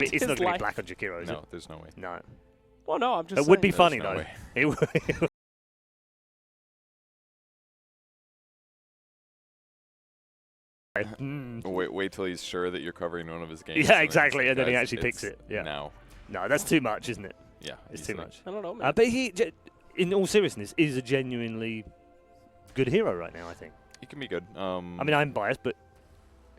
It's not going to be black on Jakiro, is it? No, there's no way. No. Well, no, I'm just saying. It would be There's funny, no though. way. It would. Wait till he's sure that you're covering one of his games. Yeah, exactly, and then he guys, actually picks it. Yeah. Now. No, that's too much, isn't it? Yeah. It's easily. too much. I don't know, man. But he, in all seriousness, is a genuinely good hero right now, I think. He can be good. I mean, I'm biased, but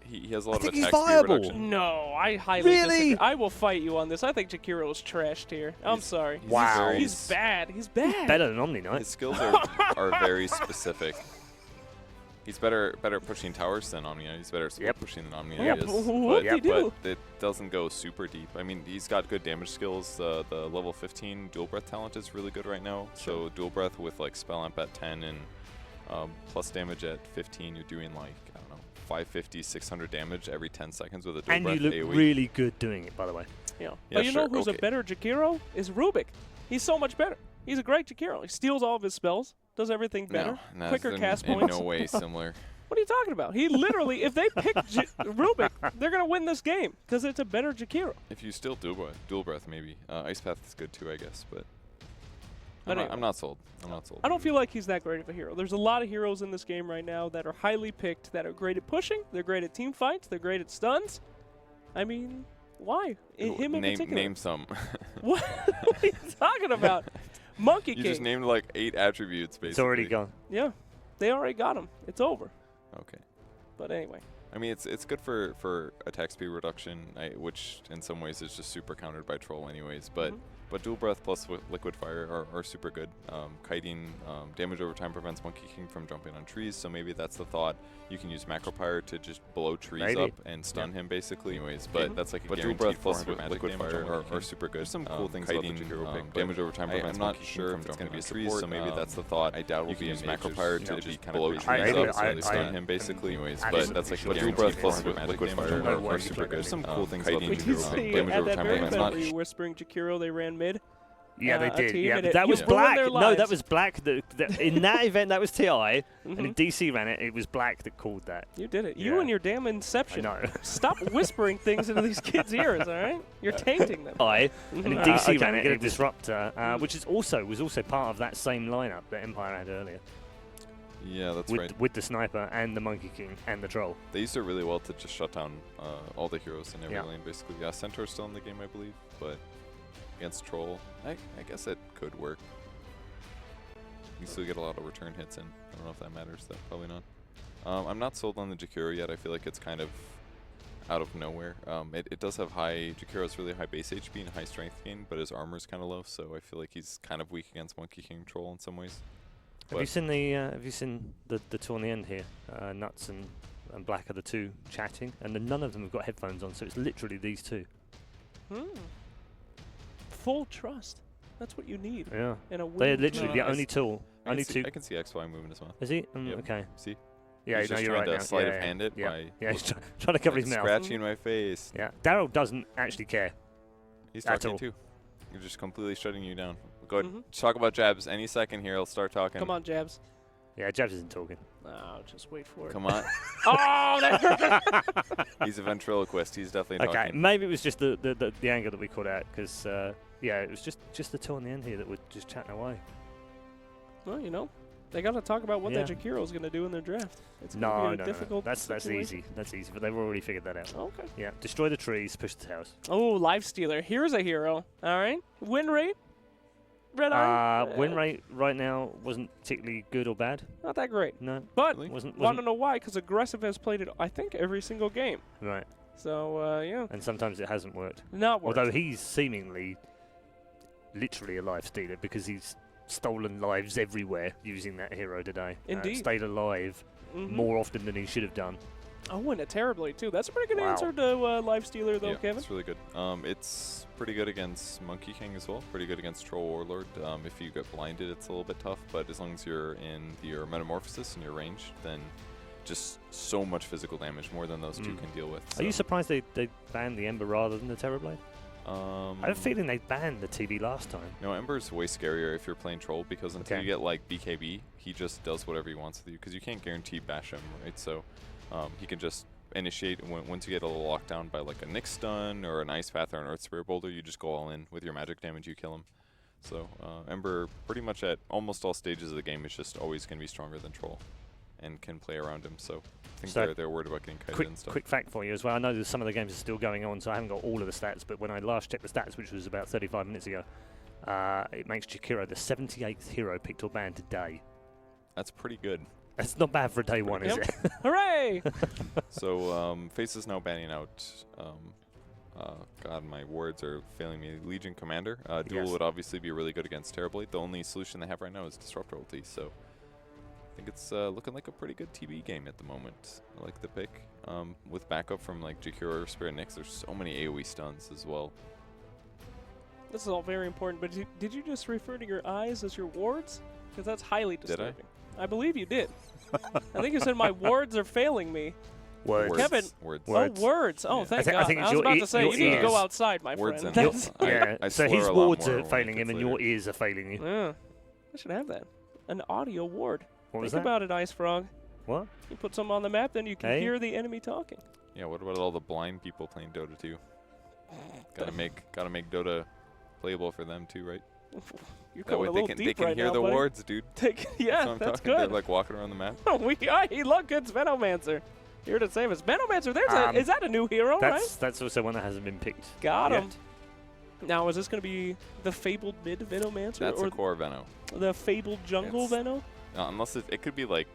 he has a lot I of think he's attack speed viable. reduction. No, I highly disagree. I will fight you on this. I think Jakiro's trashed here. I'm sorry. Wow. He's bad. He's bad. Better than Omni Knight. His skills are very specific. He's better at pushing towers than Omni Knight. He's better at split pushing than Omni Knight Yep. is. What'd he do? But it doesn't go super deep. I mean, he's got good damage skills. The level 15 dual breath talent is really good right now. So dual breath with like spell amp at 10 and plus damage at 15, you're doing like, I don't know, 550, 600 damage every 10 seconds with a dual And breath you look AoE. really good doing it, by the way. Yeah. Yeah, But you know sure, who's a better Jakiro? Is Rubik. He's so much better. He's a great Jakiro. He steals all of his spells, does everything better, No, quicker cast in points. no way similar. What are you talking about? He literally, if they pick Rubik, they're going to win this game because it's a better Jakiro. If you still dual breath, maybe. Ice Path is good too, I guess, but Anyway. I'm not sold. I'm not sold. I don't feel like he's that great of a hero. There's a lot of heroes in this game right now that are highly picked, that are great at pushing, they're great at team fights, they're great at stuns. I mean, why? Him in particular. Name some. What are you talking about? Monkey King. You just named like 8 attributes, basically. It's already gone. Yeah, they already got him. It's over. Okay. But anyway. I mean, it's good for attack speed reduction, which in some ways is just super countered by Troll anyways. But dual breath plus liquid fire are super good. Kiting damage over time prevents Monkey King from jumping on trees, so maybe that's the thought. You can use macro pyre to just blow trees up and stun him basically. Anyways, but that's like a guaranteed dual breath plus liquid fire are super good. There's some cool things about the Jakiro pick. Damage over time prevents Monkey King from jumping on trees, so maybe that's the thought. I doubt you can use macro pyre to just blow trees up so stun him basically. Anyways, but that's like a dual breath plus liquid fire are super good. There's some cool things about the Jakiro pick. Damage At over that time very prevents event Monkey where you were whispering Jakiro, they ran mid. Yeah, they did. team, Yeah, and but that you was ruined black. their No, that lives. was black. In that event, that was TI, and in DC ran it. It was black that called that. You did it. You and your damn Inception. I know. Stop whispering things into these kids' ears, all right? You're tainting them. And in DC ran it, get a disruptor, which was also part of that same lineup that Empire had earlier. Yeah, that's with, right. With the sniper and the Monkey King and the troll. They used it really well to just shut down all the heroes in every Yeah. lane, basically. Yeah, Centaur's still in the game, I believe, but against Troll, I guess it could work. You still get a lot of return hits in. I don't know if that matters, though. Probably not. I'm not sold on the Jakiro yet. I feel like it's kind of out of nowhere. It does have Jakiro has really high base HP and high strength gain, but his armor is kind of low, so I feel like he's kind of weak against Monkey King Troll in some ways. Have you seen the two on the end here? Nuts and Black are the two chatting, and then none of them have got headphones on, so it's literally these two. Full trust. That's what you need. Yeah. In a They're literally the only tool. I can see XY moving as well. Is he? Yep. Okay. See? Yeah, he's no, just you're trying right to now. sleight of hand it yeah. by Yeah, he's trying to cover his mouth. Scratching my face. Yeah. Daryl doesn't actually care. He's at talking all. too. You're just completely shutting you down. Go ahead. Talk about jabs any second here. I'll start talking. Come on, Jabs. Yeah, Jabs isn't talking. No, just wait for it. Come on. Oh, that hurt. He's a ventriloquist. He's definitely Okay, talking. maybe it was just the angle that we called out, because yeah, it was just the two on the end here that were just chatting away. Well, you know, they got to talk about what that Jakiro is going to do in their draft. It's going to be a difficult That's situation. easy. That's easy. But they've already figured that out. Okay. Yeah, destroy the trees, push the towers. Oh, Life Stealer. Here's a hero. All right. Win rate. Red Eye. Win rate right now wasn't particularly good or bad. Not that great. No. But wasn't. Want to know why? Because Aggressive has played it, I think, every single game. Right. So, yeah. And sometimes it hasn't worked. Not worked. Although he's seemingly literally a life stealer, because he's stolen lives everywhere using that hero today. Indeed. Stayed alive more often than he should have done. Oh, and it terribly, too. That's a pretty good Wow. answer to Life Stealer, though, yeah, Kevin. it's really good. It's pretty good against Monkey King as well. Pretty good against Troll Warlord. If you get blinded, it's a little bit tough, but as long as you're in your Metamorphosis and your range, then just so much physical damage, more than those two can deal with. Are you surprised they banned the Ember rather than the Terrorblade? I have a feeling they banned the TB last time. No, Ember's way scarier if you're playing Troll, because until you get like BKB, he just does whatever he wants with you, because you can't guarantee bash him, right? So he can just initiate once you get a little lockdown by like a Nyx stun or an Ice Path or an Earth Spirit Boulder, you just go all in with your magic damage, you kill him. So Ember, pretty much at almost all stages of the game, is just always going to be stronger than Troll and can play around him. So I think they're worried about getting kited and stuff. Quick fact for you as well. I know that some of the games are still going on, so I haven't got all of the stats, but when I last checked the stats, which was about 35 minutes ago, it makes Jakiro the 78th hero picked or banned today. That's pretty good. That's not bad for day one, is it? Hooray! So Faceless now banning out. God, my words are failing me. Legion Commander. Duel would obviously be really good against Terrorblade. The only solution they have right now is Disruptor ulti. So I think it's looking like a pretty good TB game at the moment. I like the pick. With backup from like Jakiro or Spirit Nyx, there's so many AoE stuns as well. This is all very important, but did you just refer to your eyes as your wards? Because that's highly disturbing. Did I believe you did. I think you said my wards are failing me. Words. Kevin. Words. Oh, words. Oh, thank God. I think it's was about to say, you need to ears. go outside, my Words friend. and That's- Yeah, I so slur his a lot wards more are when it failing him gets and later. your ears are failing you. Yeah. I should have that. An audio ward. What was Think that? about it, Ice Frog. What? You put something on the map, then you can Hey? hear the enemy talking. Yeah, what about all the blind people playing Dota 2? Gotta make Dota playable for them too, right? You're That way going a they little can deep hear right now, the buddy. wards, dude. Yeah, what I'm that's talking. They're good. like walking around the map. Look, it's Venomancer. Here to save us. Venomancer, is that a new hero, right? That's also one that hasn't been picked. Got him. yet. Now, is this going to be the fabled mid Venomancer? That's or a core Veno. the fabled jungle It's- Veno? Unless it could be like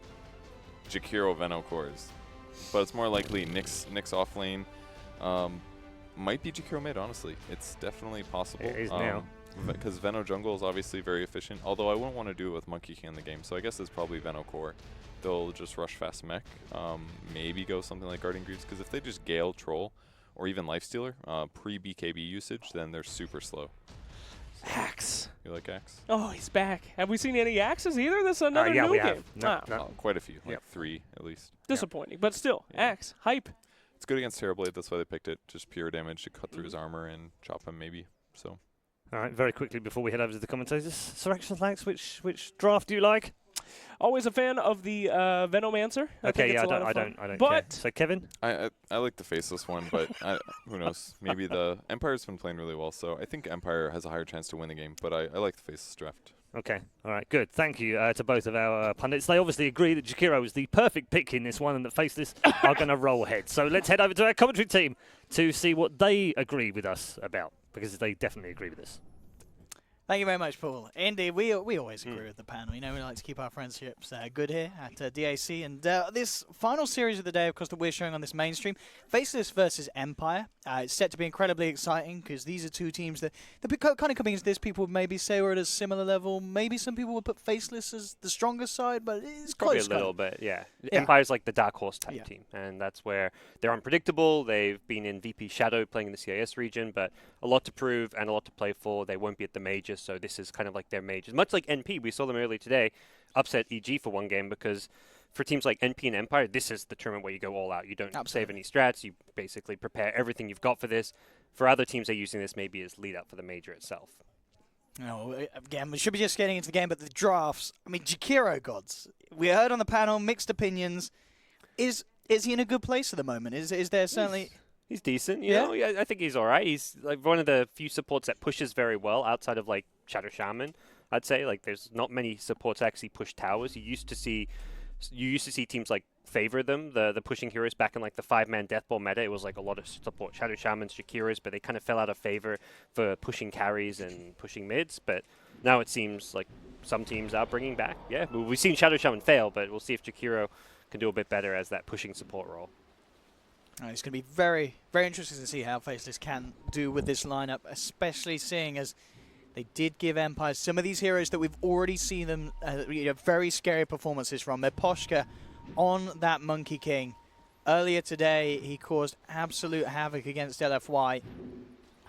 Jakiro Veno cores, but it's more likely Nyx off lane. Might be Jakiro mid, honestly. It's definitely possible. It is now. Because Veno jungle is obviously very efficient, although I wouldn't want to do it with Monkey King in the game, so I guess it's probably Veno core. They'll just rush fast mech, maybe go something like Guardian Greaves, because if they just Gale, Troll, or even Lifestealer, pre-BKB usage, then they're super slow. Axe. You like Axe? Oh, he's back. Have we seen any axes either? This is another yeah, new we game. have. No, Ah, no. Quite a few, like Yep. 3 at least. disappointing, but still, Yeah. axe. Hype. It's good against Terrorblade, that's why they picked it. Just pure damage to cut through his armor and chop him maybe. So All right, very quickly before we head over to the commentators, Selection Flags, which draft do you like? Always a fan of the Venomancer. I think it's a lot of fun. I don't care. But So Kevin? I like the Faceless one, but who knows? Maybe the Empire's been playing really well, so I think Empire has a higher chance to win the game, but I like the Faceless draft. Okay, all right, good. Thank you to both of our pundits. They obviously agree that Jakiro is the perfect pick in this one and that Faceless are going to roll ahead. So let's head over to our commentary team to see what they agree with us about, because they definitely agree with us. Thank you very much, Paul. Indeed, we always agree with the panel. You know, we like to keep our friendships good here at DAC. And this final series of the day, of course, that we're showing on this mainstream, Faceless versus Empire. It's set to be incredibly exciting because these are two teams that kind of coming into this, people would maybe say we're at a similar level. Maybe some people would put Faceless as the stronger side, but it's Probably close. a little bit, yeah. Yeah. Empire's like the dark horse type Yeah. team, and that's where they're unpredictable. They've been in VP Shadow playing in the CIS region, but a lot to prove and a lot to play for. They won't be at the majors, so this is kind of like their majors. Much like NP, we saw them earlier today upset EG for one game, because for teams like NP and Empire, this is the tournament where you go all out. You don't save any strats. You basically prepare everything you've got for this. For other teams, they're using this maybe as lead up for the major itself. No, again, we should be just getting into the game, but the drafts, I mean, Jakiro gods. We heard on the panel mixed opinions. Is he in a good place at the moment? Is there certainly... He's decent, you Yeah? know. Yeah, I think he's all right. He's like one of the few supports that pushes very well outside of like Shadow Shaman. I'd say like there's not many supports that actually push towers. You used to see teams like favor them, the pushing heroes back in like the 5-man deathball meta. It was like a lot of support Shadow Shamans, Jakiras, but they kind of fell out of favor for pushing carries and pushing mids. But now it seems like some teams are bringing back. Yeah, we've seen Shadow Shaman fail, but we'll see if Jakiro can do a bit better as that pushing support role. It's going to be very, very interesting to see how Faceless can do with this lineup, especially seeing as they did give Empire some of these heroes that we've already seen them very scary performances from. Meposhka on that Monkey King. Earlier today, he caused absolute havoc against LFY.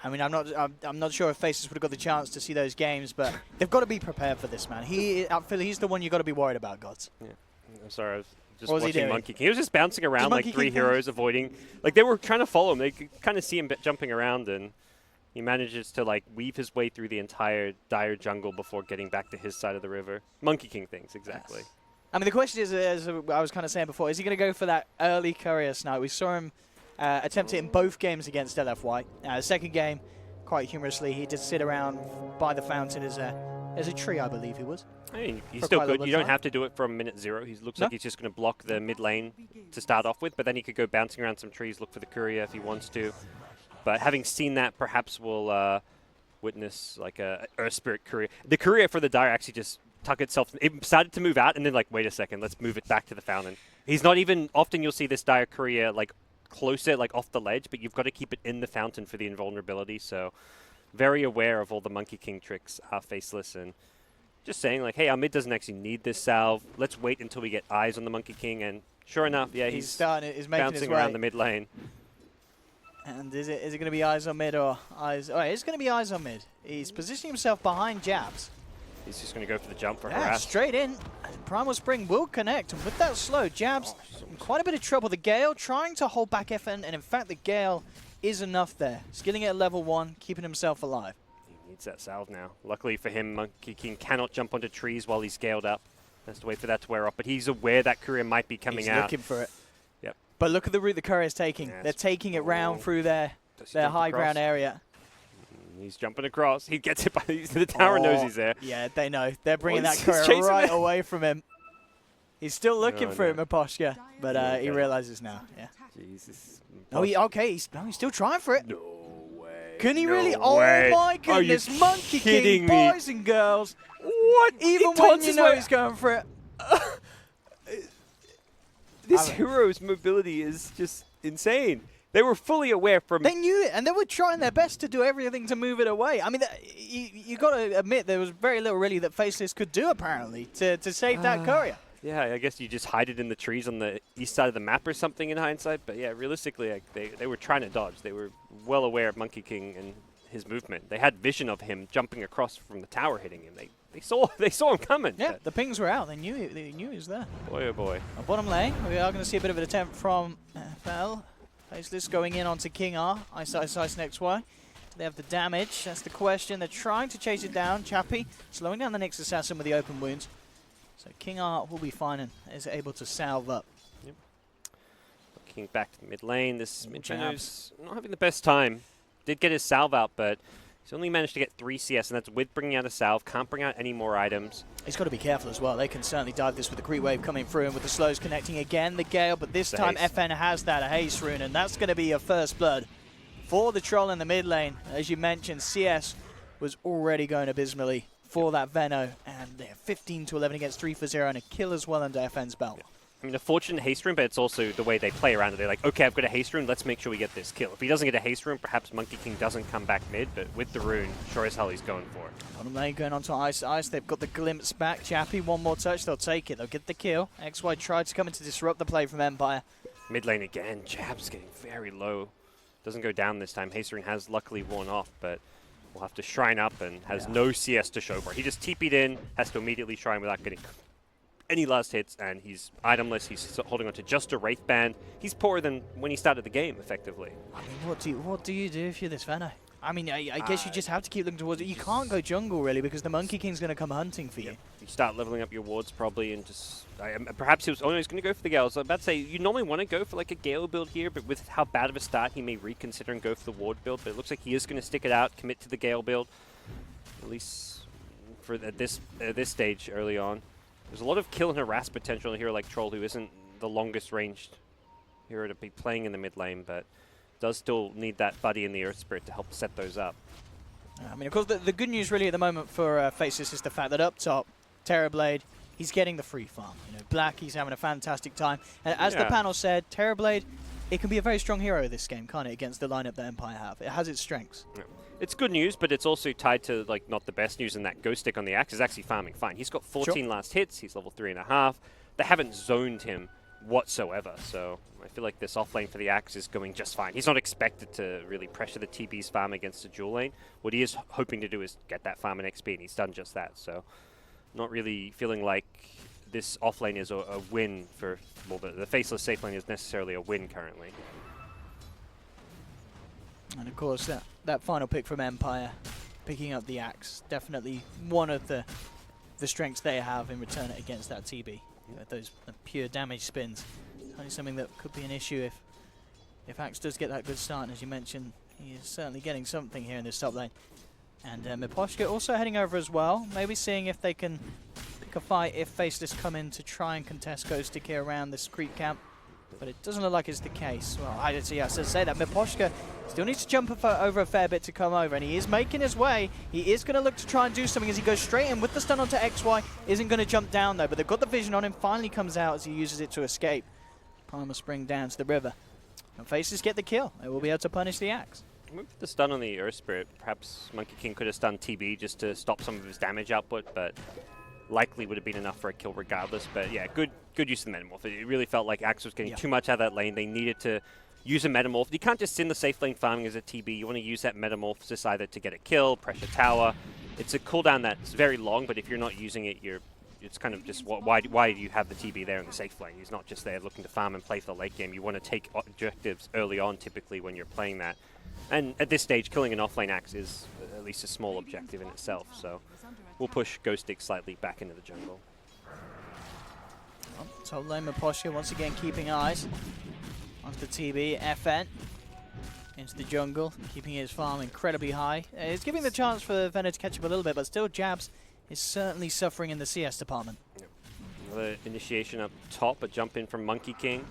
I mean, I'm not sure if Faceless would have got the chance to see those games, but they've got to be prepared for this, man. I feel he's the one you've got to be worried about, Gods. Yeah. I'm sorry, I was just What was he watching doing? Monkey King. He was just bouncing around like Monkey 3 King heroes, avoiding. Like they were trying to follow him. They could kind of see him jumping around, and he manages to like weave his way through the entire dire jungle before getting back to his side of the river. Monkey King things, exactly. Yes. I mean, the question is, as I was kind of saying before, is he going to go for that early courier snipe? We saw him attempt it in both games against LFY. Second game, quite humorously, he did sit around by the fountain as a tree, I believe he was. I mean, he's For still quite a good. little You don't time. have to do it from minute 0. He looks No. like he's just going to block the mid lane to start off with, but then he could go bouncing around some trees, look for the courier if he wants to. But having seen that, perhaps we'll witness like a Earth Spirit courier. The courier for the Dire actually just tuck itself. It started to move out, and then like, wait a second, let's move it back to the fountain. He's not even. Often you'll see this Dire courier like closer, like off the ledge, but you've got to keep it in the fountain for the invulnerability. So very aware of all the Monkey King tricks, Faceless, and just saying like, hey, our mid doesn't actually need this salve. Let's wait until we get eyes on the Monkey King, and sure enough, yeah, He's starting. He's making his bouncing way. around the mid lane. And is it going to be eyes on mid or eyes? Oh, it's going to be eyes on mid. He's positioning himself behind Jabs. He's just going to go for the jump for Yeah, harass. straight in. Primal Spring will connect, and with that slow, Jabs in quite a bit of trouble. The Gale trying to hold back FN, and in fact, the Gale is enough there. He's getting it at level 1, keeping himself alive. He needs that salve now. Luckily for him, Monkey King cannot jump onto trees while he's scaled up. Has to wait for that to wear off, but he's aware that courier might be coming He's out. looking for it. Yep. But look at the route the courier's taking. Yes. They're taking it round through their Does he high jump across? ground area. He's jumping across. He gets it by the tower knows he's there. Yeah, they know. They're bringing Oh, that he's courier chasing right it. away from him. He's still looking Oh, for no. it, Maposhka, but he Okay. realizes now. Yeah. Jesus. Oh, he's still trying for it. No way. Can he No really? way. Oh my Are you goodness, Monkey kidding King, me? boys and girls. What? Even He when taunts you his know way- he's going for it. This I mean- hero's mobility is just insane. They were fully aware from. They knew it, and they were trying their best to do everything to move it away. I mean, you got to admit there was very little really that Faceless could do apparently to save that courier. Yeah, I guess you just hide it in the trees on the east side of the map or something in hindsight. But yeah, realistically, like, they were trying to dodge. They were well aware of Monkey King and his movement. They had vision of him jumping across from the tower, hitting him. They saw him coming. Yeah, but the pings were out. They knew he was there. boy, oh boy. Bottom lane, we are going to see a bit of an attempt from Bell. Faceless going in onto King R. Ice next Y. They have the damage. That's the question. They're trying to chase it down. Chappie slowing down the next assassin with the open wounds. So King R will be fine and is able to salve up. King back to the mid lane. This mid Jabs. laner's not having the best time. Did get his salve out, but he's only managed to get 3 CS, and that's with bringing out a salve. Can't bring out any more items. He's got to be careful as well. They can certainly dive this with the creep wave coming through and with the slows connecting again. The Gale, but this The time haste. FN has that, a haste rune, and that's going to be a first blood for the Troll in the mid lane. As you mentioned, CS was already going abysmally for that Veno, and they're 15-11 against 3 for 0, and a kill as well under FN's belt. I mean, a fortunate haste rune, but it's also the way they play around it. They're like, okay, I've got a haste rune, let's make sure we get this kill. If he doesn't get a haste rune, perhaps Monkey King doesn't come back mid, but with the rune, sure as hell he's going for it. Bottom lane going on to Ice. They've got the glimpse back. Chappie, one more touch, they'll take it. They'll get the kill. XY tried to come in to disrupt the play from Empire. Mid lane again, Jab's getting very low. Doesn't go down this time. Haste rune has luckily worn off, but will have to shrine up and has no CS to show for it. He just TP'd in, has to immediately shrine without getting any last hits, and he's itemless. He's holding on to just a Wraith Band. He's poorer than when he started the game, effectively. I mean, what do you do if you're this Veno? I mean, I guess you just have to keep looking towards it. You can't go jungle, really, because the Monkey King's going to come hunting for you. You start leveling up your wards probably, and just perhaps he was. Oh no, he's going to go for the Gale. So I'm about to say you normally want to go for like a Gale build here, but with how bad of a start, he may reconsider and go for the ward build. But it looks like he is going to stick it out, commit to the Gale build, at least for at this stage early on. There's a lot of kill and harass potential in a hero like Troll, who isn't the longest ranged hero to be playing in the mid lane, but does still need that buddy in the Earth Spirit to help set those up. I mean, of course, the good news really at the moment for Faceless is the fact that up top, Terrorblade, he's getting the free farm. You know, Black, he's having a fantastic time. And as the panel said, Terrorblade, it can be a very strong hero this game, can't it, against the lineup that Empire have. It has its strengths. Yeah. It's good news, but it's also tied to like not the best news in that Ghost Stick on the Axe is actually farming fine. He's got 14 last hits, he's level 3.5. They haven't zoned him whatsoever, so I feel like this offlane for the Axe is going just fine. He's not expected to really pressure the TB's farm against the dual lane. What he is hoping to do is get that farm in XP, and he's done just that, so not really feeling like this offlane is a win for, well, the Faceless safe lane is necessarily a win currently. And of course, that final pick from Empire, picking up the Axe, definitely one of the strengths they have in return against that TB. Those pure damage spins. Only something that could be an issue if Axe does get that good start. And as you mentioned, he is certainly getting something here in this top lane. And Miposhka also heading over as well, maybe seeing if they can pick a fight if Faceless come in to try and contest Ghostic here around this creep camp. But it doesn't look like it's the case. Well, I didn't see us to say that. Miposhka still needs to jump over a fair bit to come over, and he is making his way. He is going to look to try and do something as he goes straight in with the stun onto XY. Isn't going to jump down though, but they've got the vision on him. Finally comes out as he uses it to escape. Palmer Spring down to the river. And Faceless get the kill. They will be able to punish the Axe. With the stun on the Earth Spirit, perhaps Monkey King could have stunned TB just to stop some of his damage output, but likely would have been enough for a kill regardless. But yeah, good use of the Metamorph. It really felt like Axe was getting too much out of that lane. They needed to use a Metamorph. You can't just sit in the safe lane farming as a TB. You want to use that Metamorphosis either to get a kill, pressure tower. It's a cooldown that's very long, but if you're not using it, it's kind of just why do you have the TB there in the safe lane? He's not just there looking to farm and play for the late game. You want to take objectives early on typically when you're playing that. And at this stage, killing an offlane Axe is at least a small objective in itself. So we'll push Ghostic slightly back into the jungle. Top lane Miposhka once again keeping eyes onto the TB. FN into the jungle, keeping his farm incredibly high. It's giving the chance for Venom to catch up a little bit, but still Jabs is certainly suffering in the CS department. Yep. Another initiation up top, a jump in from Monkey King.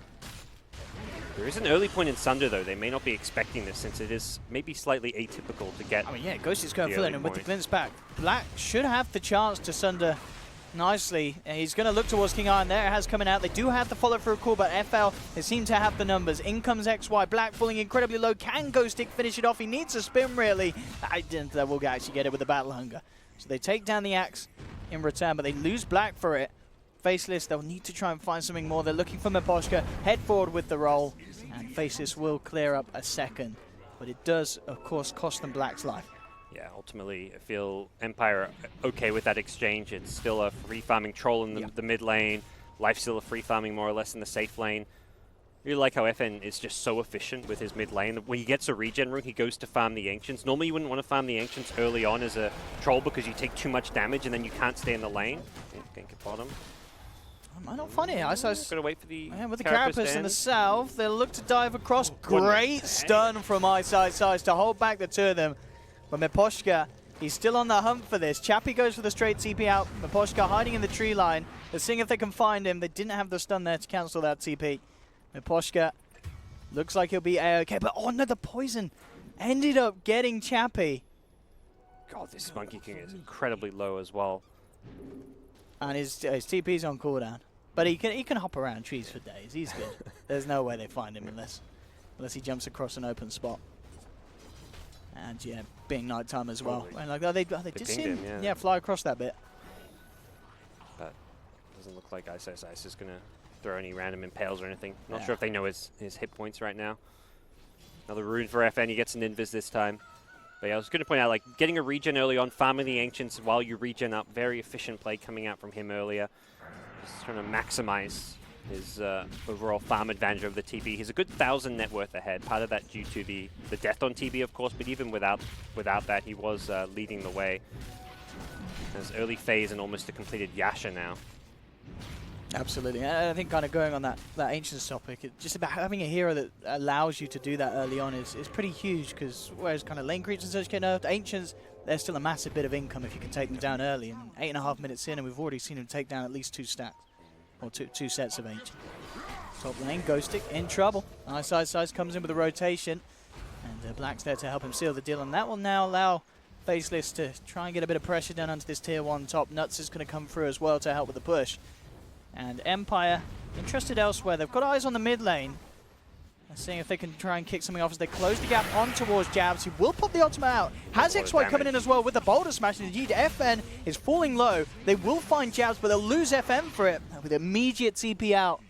There is an early point in Sunder though. They may not be expecting this since it is maybe slightly atypical to get. I mean, yeah, Ghost is going for it, and with the glimpse back, Black should have the chance to Sunder nicely. He's going to look towards King Iron. There it has coming out. They do have the follow through call, but FL, they seem to have the numbers. In comes XY. Black falling incredibly low. Can Ghostic finish it off? He needs a spin, really. I didn't think we'll actually get it with the Battle Hunger. So they take down the Axe in return, but they lose Black for it. Faceless, they'll need to try and find something more. They're looking for Miposhka. Head forward with the roll, and Faceless will clear up a second. But it does, of course, cost them Black's life. Yeah, ultimately, I feel Empire okay with that exchange. It's still a free farming troll in the mid lane. Life still a free farming more or less in the safe lane. I really like how FN is just so efficient with his mid lane. When he gets a regen rune, he goes to farm the Ancients. Normally, you wouldn't want to farm the Ancients early on as a troll because you take too much damage and then you can't stay in the lane. Gank at bottom. I not funny. I gotta wait for the with the Carapace in the south. They'll look to dive across. Great stun from Eyesight Size to hold back the two of them. But Miposhka, he's still on the hunt for this. Chappie goes for the straight TP out. Miposhka hiding in the tree line. They're seeing if they can find him. They didn't have the stun there to cancel that TP. Miposhka looks like he'll be A-okay, but oh no, the poison ended up getting Chappie. God, this Monkey King is incredibly low as well. And his TP's on cooldown. But he can hop around trees for days. He's good. There's no way they find him unless he jumps across an open spot. And yeah, being nighttime as well. And like they did see him, fly across that bit. But doesn't look like Ice is gonna throw any random impales or anything. Not sure if they know his hit points right now. Another rune for FN. He gets an invis this time. But yeah, I was going to point out, like, getting a regen early on, farming the Ancients while you regen up. Very efficient play coming out from him earlier. Just trying to maximize his overall farm advantage over the TB. He's a good 1,000 net worth ahead. Part of that due to the death on TB, of course, but even without that, he was leading the way. There's early phase and almost a completed Yasha now. Absolutely. I think kind of going on that Ancients topic, just about having a hero that allows you to do that early on is pretty huge, because whereas kind of lane creeps and such get nerfed, Ancients, there's still a massive bit of income if you can take them down early. And 8.5 minutes in, and we've already seen him take down at least 2 stacks, or two sets of Ancients. Top lane, Ghostic in trouble. Eyesight Size comes in with a rotation, and Black's there to help him seal the deal, and that will now allow Faceless to try and get a bit of pressure down onto this tier 1 top. Nuts is going to come through as well to help with the push. And Empire interested elsewhere. They've got eyes on the mid lane. They're seeing if they can try and kick something off as they close the gap on towards Jabs. He will pop the ultimate out. Has XY coming in as well with the boulder smash. Indeed, FN is falling low. They will find Jabs, but they'll lose FM for it with immediate TP out.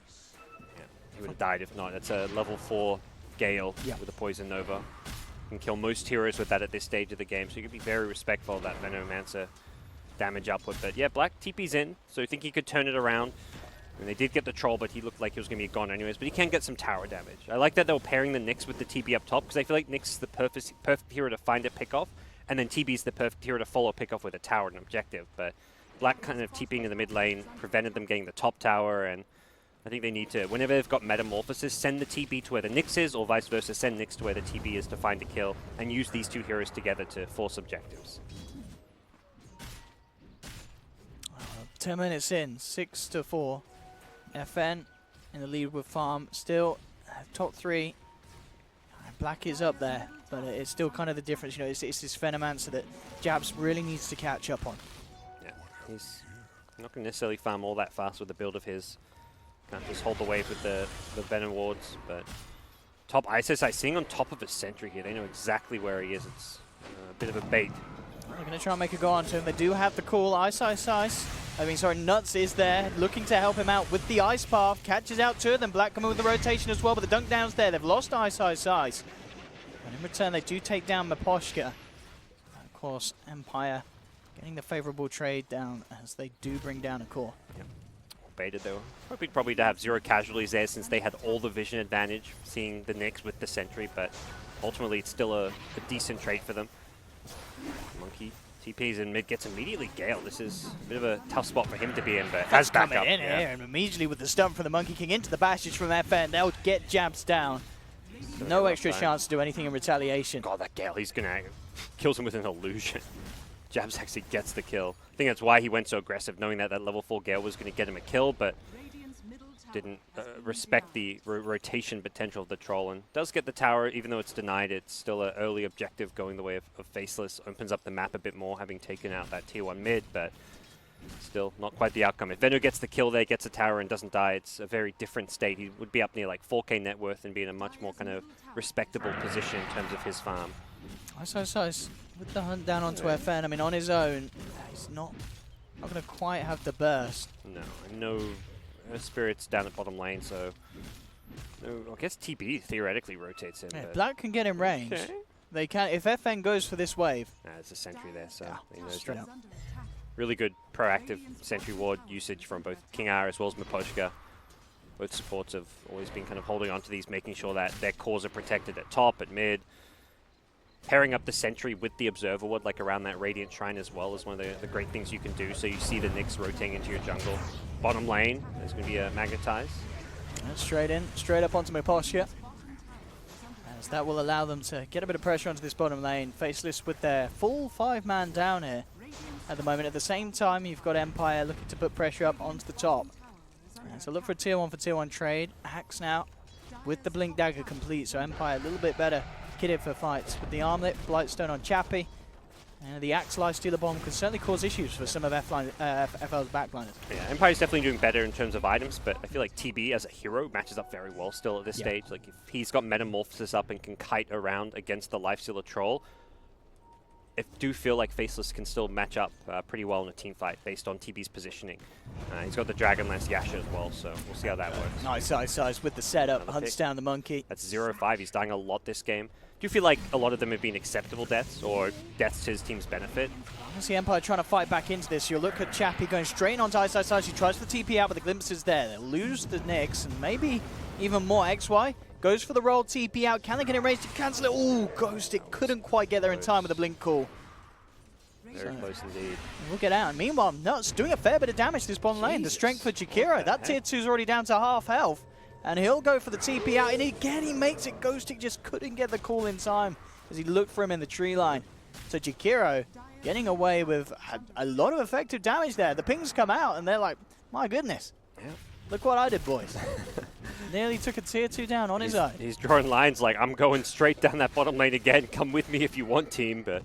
Yeah, he would have died if not. It's a level 4 Gale with a Poison Nova. You can kill most heroes with that at this stage of the game, so you can be very respectful of that Venomancer damage output. But yeah, Black TP's in, so I think he could turn it around. And they did get the troll, but he looked like he was going to be gone anyways. But he can get some tower damage. I like that they were pairing the Nyx with the TB up top, because I feel like Nyx is the perfect hero to find a pick off, and then TB is the perfect hero to follow pick off with a tower and objective. But Black kind of TPing in the mid lane prevented them getting the top tower, and I think they need to, whenever they've got Metamorphosis, send the TP to where the Nyx is, or vice versa, send Nyx to where the TP is to find a kill, and use these two heroes together to force objectives. 10 minutes in, 6-4. FN in the lead with farm. Still top 3. Black is up there, but it's still kind of the difference. You know, it's this Venomancer that Jabs really needs to catch up on. Yeah, he's not going to necessarily farm all that fast with the build of his. Can't just hold the wave with the Venom wards, but top ISIS, seeing on top of a sentry here. They know exactly where he is. It's a bit of a bait. They're going to try and make a go onto him. They do have the call. Ice. Nuts is there, looking to help him out with the ice path. Catches out two of them. Black coming with the rotation as well, but the dunk down's there. They've lost Ice. And in return, they do take down Miposhka. Of course, Empire getting the favorable trade down as they do bring down a core. Yep. Baited though. Hoping probably to have 0 casualties there since they had all the vision advantage, seeing the Nyx with the sentry, but ultimately it's still a decent trade for them. Monkey TPs in mid, gets immediately Gale. This is a bit of a tough spot for him to be in, but has backup. In here, and immediately with the stump from the Monkey King into the Bastage from FN, they'll get Jabs down. No extra chance to do anything in retaliation. God, that Gale, he's gonna kills him with an illusion. Jabs actually gets the kill. I think that's why he went so aggressive, knowing that that level 4 Gale was going to get him a kill, but didn't respect the rotation potential of the Troll, and does get the tower, even though it's denied. It's still an early objective going the way of Faceless. Opens up the map a bit more, having taken out that tier 1 mid, but still not quite the outcome. If Veno gets the kill there, gets a tower and doesn't die, it's a very different state. He would be up near like 4k net worth and be in a much more kind of respectable position in terms of his farm. Ice. With the hunt down onto FN, I mean, on his own, he's not going to quite have the burst. No, and no spirits down at bottom lane, so no, I guess TP theoretically rotates in. Yeah, Black can get in range. Okay. They can, if FN goes for this wave. There's a sentry there, so he knows straight that. up. Really good proactive sentry ward usage from both King R as well as Miposhka. Both supports have always been kind of holding on to these, making sure that their cores are protected at top, at mid. Pairing up the sentry with the observer ward, like around that Radiant Shrine as well, is one of the great things you can do. So you see the Nyx rotating into your jungle. Bottom lane, there's going to be a Magnetize. And straight up onto Miposhka. As that will allow them to get a bit of pressure onto this bottom lane. Faceless with their full 5-man down here at the moment. At the same time, you've got Empire looking to put pressure up onto the top. And so look for a tier 1 for tier 1 trade. Axe now with the Blink Dagger complete, so Empire a little bit better kitted for fights. With the Armlet, Blightstone on Chappie, and the Axe Lifestealer Bomb could certainly cause issues for some of FL's backliners. Yeah, Empire's definitely doing better in terms of items, but I feel like TB as a hero matches up very well still at this stage. Like if he's got Metamorphosis up and can kite around against the Lifestealer Troll, I do feel like Faceless can still match up pretty well in a team fight based on TB's positioning. He's got the Dragonlance Yasha as well, so we'll see how that works. Nice Ice with the setup, Another hunts pick. down the Monkey. That's 0-5. He's dying a lot this game. Do you feel like a lot of them have been acceptable deaths or deaths to his team's benefit? I see Empire trying to fight back into this. You'll look at Chappie going straight onto Ice. She tries for the TP out, but the glimpse is there. They'll lose the Nyx and maybe even more. XY goes for the roll, TP out. Can they get it raised to cancel it? Ooh, Ghost. It couldn't quite get there in time with the blink call. Very close indeed. We'll get out. And meanwhile, Nuts doing a fair bit of damage to this bottom lane. The strength for Jakiro. That tier 2 is already down to half health. And he'll go for the TP out. And again, he makes it. Ghostic just couldn't get the call in time as he looked for him in the tree line. So Jakiro getting away with a lot of effective damage there. The pings come out and they're like, my goodness. Yeah. Look what I did, boys. Nearly took a tier 2 down on his own. He's drawing lines like, I'm going straight down that bottom lane again. Come with me if you want, team. But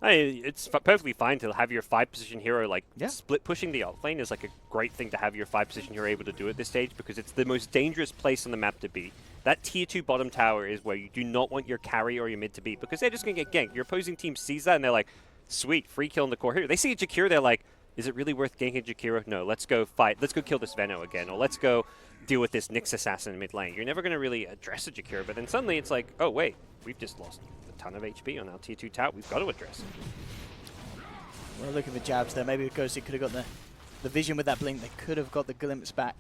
I mean, it's perfectly fine to have your 5-position hero, like, split pushing the alt lane is like a great thing to have your 5-position hero able to do at this stage because it's the most dangerous place on the map to be. That tier 2 bottom tower is where you do not want your carry or your mid to be because they're just going to get ganked. Your opposing team sees that and they're like, sweet, free kill in the core hero. They see a Jakiro, they're like, is it really worth ganking Jakiro? No, let's go fight. Let's go kill this Veno again, or let's go deal with this Nyx assassin mid lane. You're never going to really address a Jakiro, but then suddenly it's like, oh wait, we've just lost a ton of HP on our tier 2 tower. We've got to address it. Well, looking for Jabs there. Maybe Ghostic could have got the vision with that blink. They could have got the glimpse back.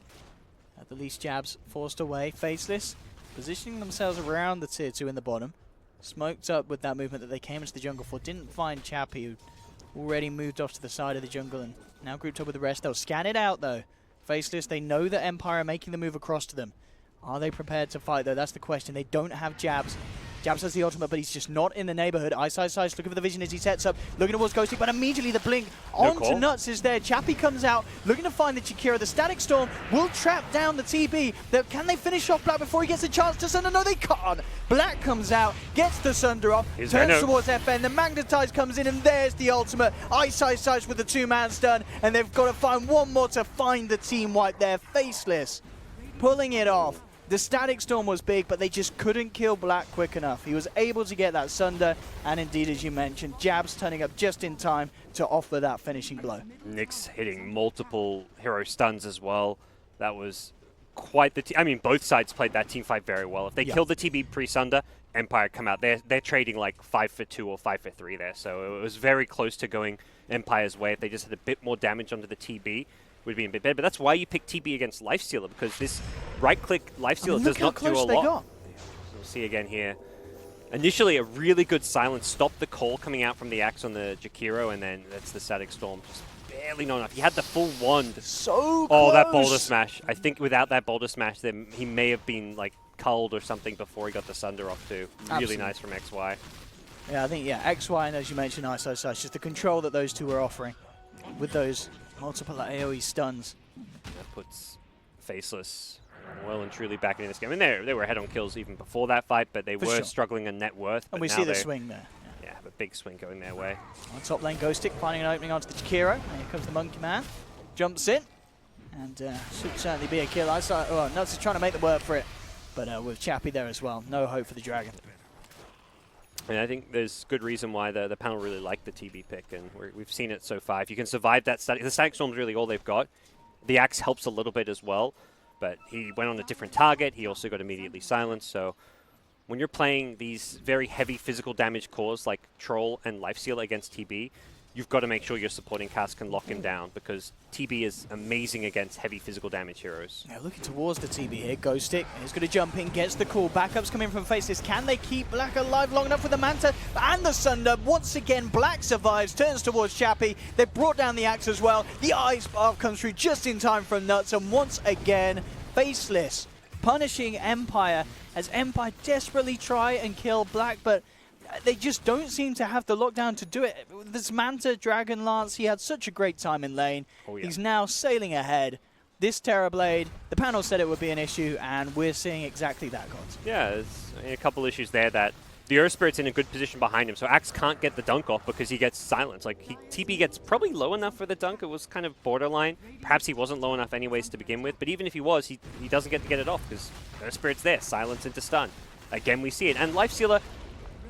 At the least, Jabs forced away. Faceless positioning themselves around the tier 2 in the bottom. Smoked up with that movement that they came into the jungle for. Didn't find Chappie, who already moved off to the side of the jungle and now grouped up with the rest. They'll scan it out, though. Faceless, they know that Empire are making the move across to them. Are they prepared to fight, though? That's the question. They don't have Jabs. Jabs has the ultimate, but he's just not in the neighborhood. Ice, looking for the vision as he sets up, looking towards Ghosty, but immediately the blink onto Nuts is there. Chappie comes out, looking to find the Jakiro. The Static Storm will trap down the TB. Can they finish off Black before he gets a chance to Sunder? No, they can't. Black comes out, gets the Sunder off, turns towards FN. The Magnetize comes in, and there's the ultimate. Ice with the two-man stun, and they've got to find one more to find the team wipe there. Faceless pulling it off. The Static Storm was big, but they just couldn't kill Black quick enough. He was able to get that Sunder, and indeed, as you mentioned, Jabs turning up just in time to offer that finishing blow. Nyx hitting multiple hero stuns as well. That was quite the I mean, both sides played that team fight very well. If they killed the TB pre-Sunder, Empire come out. They're trading like 5 for 2 or 5 for 3 there, so it was very close to going Empire's way. If they just had a bit more damage onto the TB, would be a bit better, but that's why you pick TB against Lifestealer, because this right-click Lifestealer does not do a lot. We'll see again here. Initially, a really good silence stopped the call coming out from the axe on the Jakiro, and then that's the Static Storm. Just barely not enough. He had the full wand. So close. Oh, that Boulder Smash. I think without that Boulder Smash, then he may have been like culled or something before he got the Sunder off too. Really nice from XY. Yeah, I think, XY, and as you mentioned, Ice, just the control that those two were offering with those multiple AoE stuns. That puts Faceless well and truly back into this game. And they were ahead on kills even before that fight, but they were struggling in net worth. And we see the swing there. Yeah, a big swing going their way. On top lane, Ghostic finding an opening onto the Jakiro. And here comes the Monkey Man. Jumps in. And should certainly be a kill. Nuts is trying to make the work for it. But with Chappie there as well. No hope for the Dragon. And I think there's good reason why the panel really liked the TB pick, and we've seen it so far. If you can survive that static, the Static Storm's really all they've got. The Axe helps a little bit as well, but he went on a different target. He also got immediately silenced, so when you're playing these very heavy physical damage cores like Troll and Lifestealer against TB, you've got to make sure your supporting cast can lock him down, because TB is amazing against heavy physical damage heroes. Now looking towards the TB here, Ghostic is going to jump in, gets the call. Backups coming from Faceless. Can they keep Black alive long enough with the Manta and the Sunder? Once again, Black survives, turns towards Chappie. They've brought down the Axe as well. The Ice Path comes through just in time from Nuts, and once again, Faceless punishing Empire as Empire desperately try and kill Black, but they just don't seem to have the lockdown to do it. This Manta, Dragon Lance, he had such a great time in lane. He's now sailing ahead. This Terrorblade, the panel said it would be an issue, and we're seeing exactly that, Gods. Yeah, there's a couple issues there that the Earth Spirit's in a good position behind him, so Axe can't get the dunk off because he gets silenced. Like, TB gets probably low enough for the dunk. It was kind of borderline. Perhaps he wasn't low enough anyways to begin with, but even if he was, he doesn't get to get it off because Earth Spirit's there, silence into stun. Again, we see it. And Lifestealer,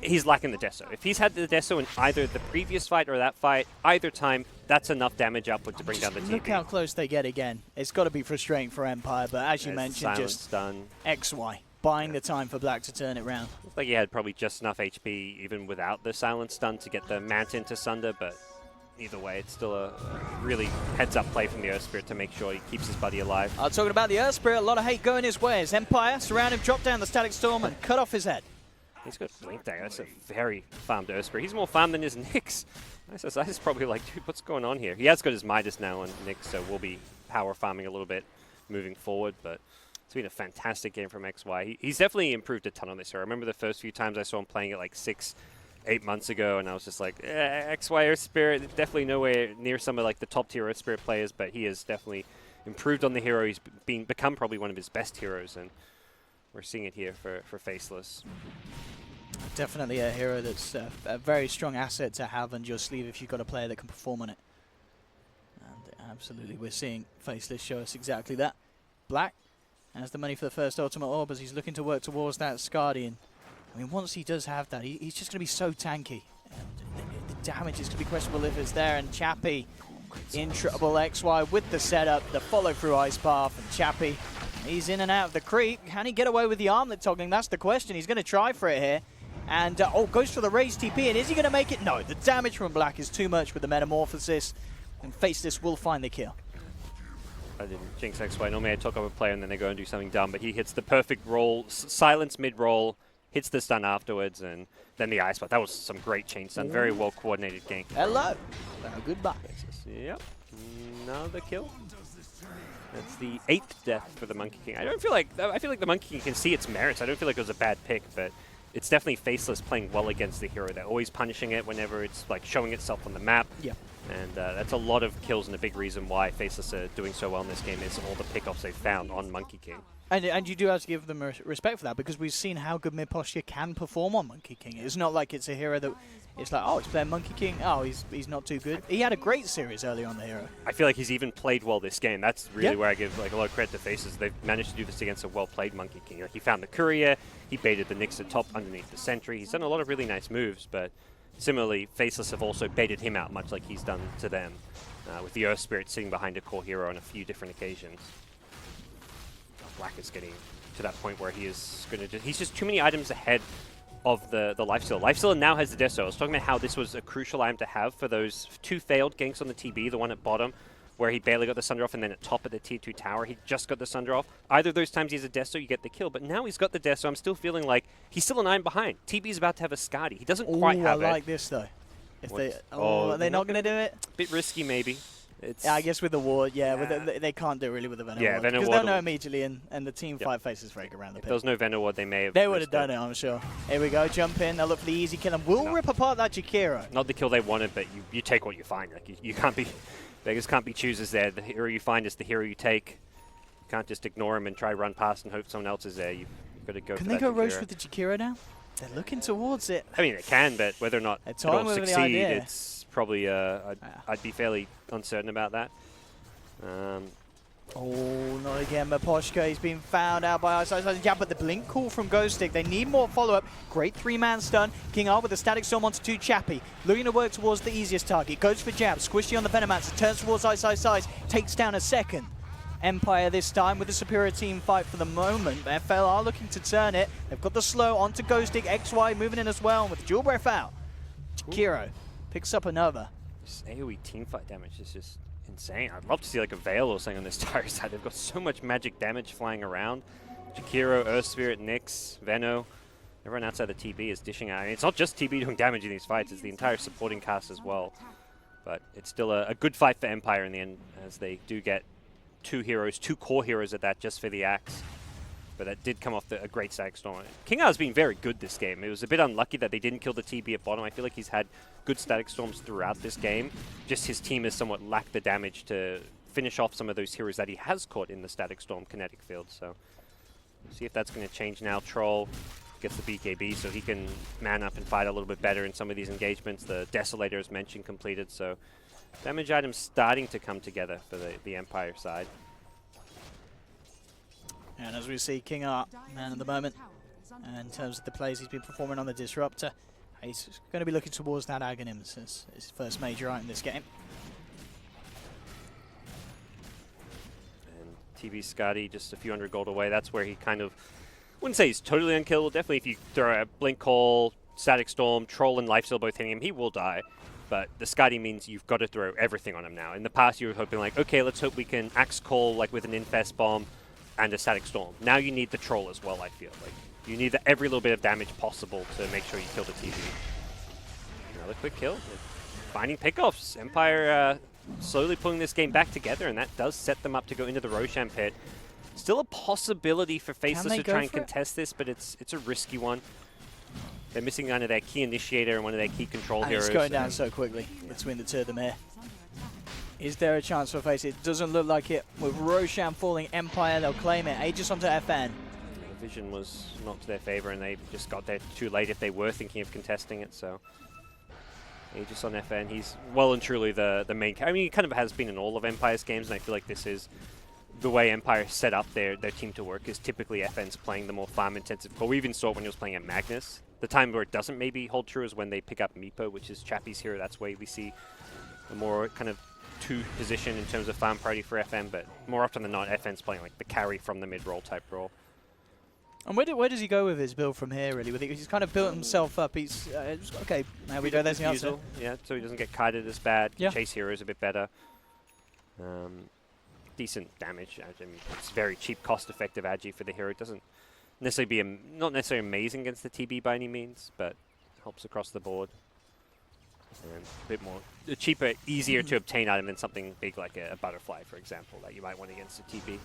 he's lacking the Deso. If he's had the Deso in either the previous fight or that fight, either time, that's enough damage output to bring down the TB. Look how close they get again. It's got to be frustrating for Empire, but as you mentioned, just stun. XY, buying the time for Black to turn it round. Looks like he had probably just enough HP even without the silent stun to get the Manta into Sunder, but either way, it's still a really heads-up play from the Earth Spirit to make sure he keeps his buddy alive. Talking about the Earth Spirit, a lot of hate going his way as Empire surround him, drop down the Static Storm, and cut off his head. He's got Blink Dagger. That's a very farmed Earth Spirit. He's more farmed than his Nyx. Ice is probably like, dude, what's going on here? He has got his Midas now on Nyx, so we'll be power farming a little bit moving forward, but it's been a fantastic game from XY. He's definitely improved a ton on this hero. I remember the first few times I saw him playing it like 6-8 months ago, and I was just like, XY Earth Spirit, definitely nowhere near some of like the top tier Earth Spirit players, but he has definitely improved on the hero. He's become probably one of his best heroes, and we're seeing it here for Faceless. Definitely a hero that's a very strong asset to have on your sleeve if you've got a player that can perform on it. And absolutely, we're seeing Faceless show us exactly that. Black has the money for the first ultimate orb as he's looking to work towards that Scardian. I mean, once he does have that, he's just going to be so tanky. And the damage is going to be questionable if it's there, and Chappie in trouble. XY with the setup, the follow-through Ice Path, and Chappie, he's in and out of the creep. Can he get away with the armlet toggling? That's the question. He's going to try for it here. And, goes for the raised TP, and is he going to make it? No, the damage from Black is too much with the Metamorphosis, and Faceless will find the kill. I didn't jinx XY. Normally I talk up a player and then they go and do something dumb, but he hits the perfect roll, silence mid-roll, hits the stun afterwards, and then the Ice Path. That was some great chain stun. Very well-coordinated gank. Hello. Well, goodbye. Yep. Another kill. That's the 8th death for the Monkey King. I feel like the Monkey King can see its merits. I don't feel like it was a bad pick, but it's definitely Faceless playing well against the hero. They're always punishing it whenever it's like showing itself on the map. Yeah. And that's a lot of kills, and a big reason why Faceless are doing so well in this game is all the pickoffs they've found on Monkey King. And you do have to give them respect for that, because we've seen how good mid posture can perform on Monkey King. It's not like it's a hero that it's like, oh, it's playing Monkey King. Oh, he's not too good. He had a great series early on the hero. I feel like he's even played well this game. That's really where I give like a lot of credit to Faceless. They've managed to do this against a well-played Monkey King. Like, he found the courier, he baited the Nyx at top underneath the sentry. He's done a lot of really nice moves, but similarly, Faceless have also baited him out, much like he's done to them, with the Earth Spirit sitting behind a core hero on a few different occasions. Black is getting to that point where he is going to he's just too many items ahead of the Lifestealer. Lifestealer now has the Deso. I was talking about how this was a crucial item to have for those 2 failed ganks on the TB, the one at bottom where he barely got the Sunder off, and then at top of the tier 2 tower he just got the Sunder off. Either of those times he has a Deso, you get the kill, but now he's got the Deso. I'm still feeling like he's still an item behind. TB's about to have a Skadi. He doesn't quite have it. I like this though. If are they not going to do it? Bit risky maybe. Yeah, I guess with the ward, they can't do it really with the Venom Ward. Venom because Ward they'll know immediately, and the team fight faces very good around the pit. If there was no Venom Ward, they may have. They would have done it, I'm sure. Here we go, jump in, they'll look for the easy kill, and we'll rip apart that Jakiro. Not the kill they wanted, but you take what you find. Like you can't be, beggars can't be choosers there. The hero you find is the hero you take. You can't just ignore him and try run past and hope someone else is there. You've got to go. Can for they that go Jakiro. Roche with the Jakiro now? They're looking towards it. I mean, they can, but whether or not it'll succeed, it's probably I'd be fairly uncertain about that. Oh, not again, Maposhka. He's been found out by Ice. Yeah, but the blink call from Ghostic. They need more follow-up. Great 3-man stun. King R with a static storm onto 2 Chappie. Looking to work towards the easiest target. Goes for jab. Squishy on the Venomancer. Turns towards Ice. Takes down a second. Empire this time with a superior team fight for the moment. FL are looking to turn it. They've got the slow onto Ghostic. XY moving in as well with the dual breath out. Jakiro picks up another. This AoE teamfight damage is just insane. I'd love to see like a Veil or something on this entire side. They've got so much magic damage flying around. Jakiro, Earth Spirit, Nyx, Veno. Everyone outside the TB is dishing out. I mean, it's not just TB doing damage in these fights, it's the entire supporting cast as well. But it's still a good fight for Empire in the end, as they do get 2 heroes, 2 core heroes at that, just for the axe. But that did come off a great Static Storm. King R's been very good this game. It was a bit unlucky that they didn't kill the TB at bottom. I feel like he's had good Static Storms throughout this game. Just his team has somewhat lacked the damage to finish off some of those heroes that he has caught in the Static Storm kinetic field. So see if that's going to change now. Troll gets the BKB so he can man up and fight a little bit better in some of these engagements. The Desolator, as mentioned, completed. So damage items starting to come together for the Empire side. And as we see, King R, man at the moment, in terms of the plays he's been performing on the Disruptor, he's going to be looking towards that Aghanims as his first major item this game. And TB Skadi just a few hundred gold away. That's where he kind of, wouldn't say he's totally unkillable. Definitely if you throw a Blink Call, Static Storm, Troll and Lifesteal both hitting him, he will die. But the Skadi means you've got to throw everything on him now. In the past you were hoping like, okay, let's hope we can Axe Call like with an Infest Bomb and a Static Storm. Now you need the Troll as well, I feel. Like you need every little bit of damage possible to make sure you kill the TB. Another quick kill. Finding pickoffs. Empire slowly pulling this game back together, and that does set them up to go into the Roshan pit. Still a possibility for Faceless to try and contest this, but it's a risky one. They're missing kind of their key initiator and one of their key control heroes. It's going down so quickly between the 2 of them here. Is there a chance for Face? It doesn't look like it. With Roshan falling, Empire, they'll claim it. Aegis onto FN. The vision was not to their favor, and they just got there too late if they were thinking of contesting it. So Aegis on FN, he's well and truly the main character. I mean, he kind of has been in all of Empire's games, and I feel like this is the way Empire set up their team to work, is typically FN's playing the more farm-intensive core. We even saw it when he was playing at Magnus. The time where it doesn't maybe hold true is when they pick up Meepo, which is Chappie's hero. That's where we see a more kind of 2 position in terms of farm priority for FN, but more often than not, FN's playing like the carry from the mid-roll type role. And where does he go with his build from here, really? He's kind of built himself up. He's okay, now we go, there's the answer. Yeah, so he doesn't get kited as bad. Yeah. Chase heroes a bit better. Decent damage. I mean, it's very cheap, cost-effective agi for the hero. It doesn't necessarily be not necessarily amazing against the TB by any means, but helps across the board. And a bit more cheaper, easier to obtain item than something big like a butterfly, for example, that you might want against a TB.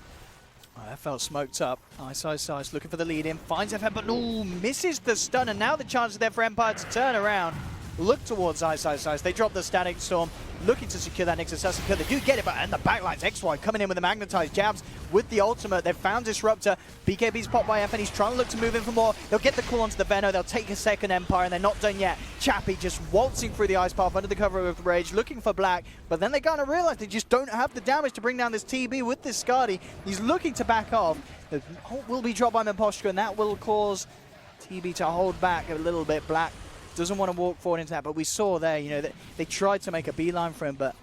Oh, that felt smoked up. Ice looking for the lead in, finds FN, but no, misses the stun, and now the chance is there for Empire to turn around. Look towards Ice. They drop the Static Storm, looking to secure that Nexus Assassin kill. They do get it, but and the backlines, XY coming in with the magnetized jabs with the ultimate. They've found Disruptor. BKB's popped by FN. He's trying to look to move in for more. They'll get the call onto the Veno. They'll take a second Empire, and they're not done yet. Chappie just waltzing through the ice path under the cover of Rage, looking for Black, but then they kind of realize they just don't have the damage to bring down this TB with this Skadi. He's looking to back off. The ult will be dropped by Imposture, and that will cause TB to hold back a little bit. Black doesn't want to walk forward into that, but we saw there, you know, that they tried to make a beeline for him, but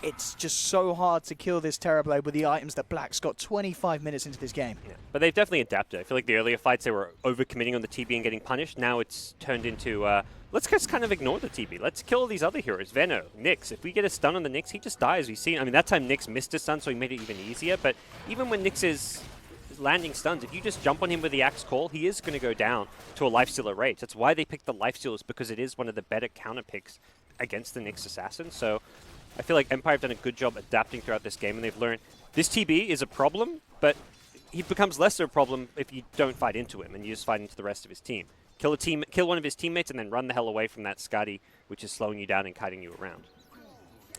it's just so hard to kill this Terrorblade with the items that Black's got 25 minutes into this game. Yeah. But they've definitely adapted. I feel like the earlier fights they were overcommitting on the TB and getting punished. Now it's turned into, let's just kind of ignore the TB. Let's kill these other heroes. Veno, Nyx. If we get a stun on the Nyx, he just dies. We've seen, I mean, that time Nyx missed a stun, so he made it even easier. But even when Nyx is landing stuns, if you just jump on him with the Axe Call, he is going to go down to a Lifestealer Rage. That's why they picked the Lifestealers, because it is one of the better counter picks against the Nyx Assassin. So I feel like Empire have done a good job adapting throughout this game, and they've learned this TB is a problem, but he becomes less of a problem if you don't fight into him and you just fight into the rest of his team. Kill one of his teammates and then run the hell away from that Skadi, which is slowing you down and kiting you around.